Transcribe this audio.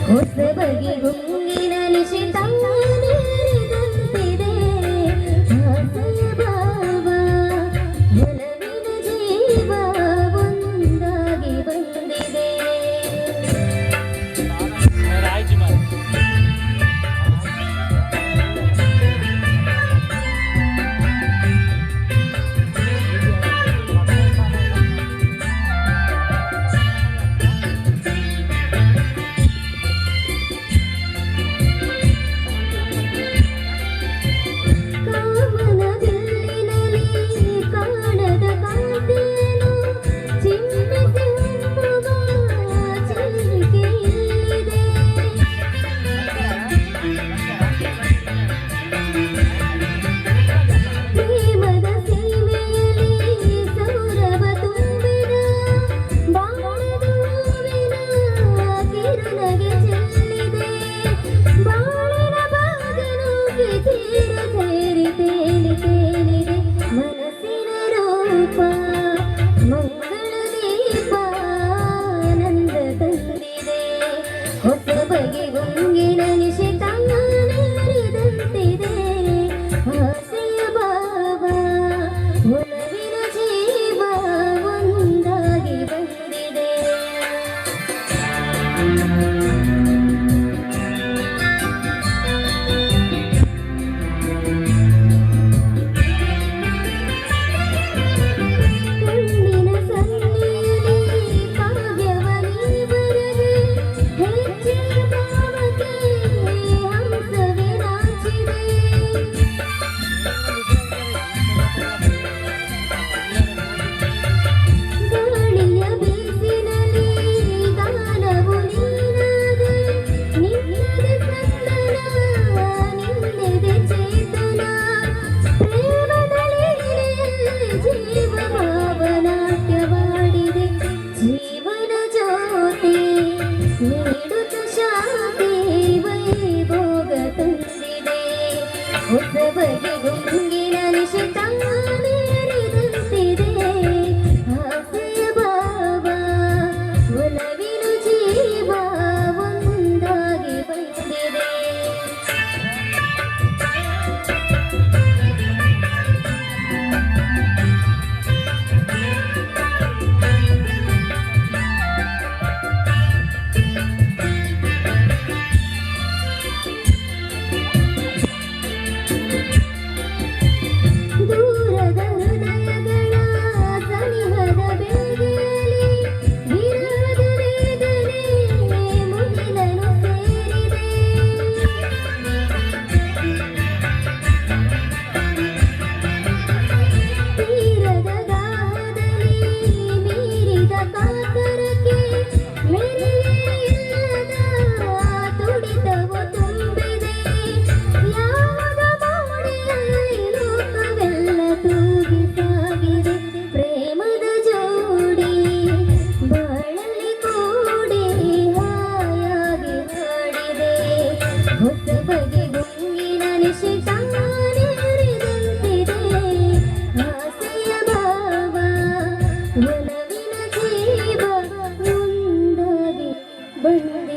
ಹೊಸಬಗೆ ಗುಂಗಿನ ನಿಶಿತಾನೆರೆದಂತಿದೆ ಆಸೆಯ ಭಾವ ಒಲವಿನ ಜೀವ ಒಂದಾಗಿ ಬಂದಿದೆ. ಮನಸ್ಸಿನ ರೂಪ ಮಂಗಳ ದೀಪ ಆನಂದ ತಂದಿದೆ. ಹೊಸ ಬಗೆ ಗುಂಗಿನ ನಿಶಿತಾನೆರೆದಂತಿದೆ ಆಸೆಯ ಭಾವ ಒಲವಿನ ಜೀವ ಒಂದಾಗಿ ಬಂದಿದೆ. ಜೀವನ ಜ್ಯೋತಿ ನೀಡುತ್ತ ಶಾಂತಿ ವೈಭೋಗ ತಂದಿದೆ. ಹೊಸ ಬಗೆ ಗುಂಗಿನ ನಿಶಿತಾನೆರೆದಂತಿದೆ ಆಸೆಯ ಭಾವ ಒಲವಿನ ಜೀವ ಒಂದಾಗಿ ಬಂದಿದೆ. ದೂರದ ಹೃದಯಗಳ ಸನಿಹದ ಬೇಗೆಯಲ್ಲಿ ವಿರಹದ ವೇದನೆ ಮುಗಿಲನು ಸೇರಿದೆ. ತೀರದ ಗಾಹದಲ್ಲಿ ಮೀರಿದ ಕಾತರಕ್ಕೆ ಮೆರೆಯಿಲ್ಲದ ತುಡಿತವು ತುಂಬಿದೆ. ಯಾವದ ಬಾಡಿಯಲ್ಲಿ ಲೋಕವೆಲ್ಲ ತೂಗಿ ಸಾಗಿದೆ. ಪ್ರೇಮದ ಜೋಡಿ ಬಾಳಲ್ಲಿ ಕೂಡಿ ಹಾಯಾಗಿ ಹಾಡಿದೆ. ಹೊಸ ಬಗೆ ಗುಂಗಿನ ನಿಶಿತಾನೆರೆದಂತಿದೆ ಆಸೆಯ ಭಾವ ಒಲವಿನ ಜೀವ ಒಂದಾಗಿ ಬಂದಿದೆ.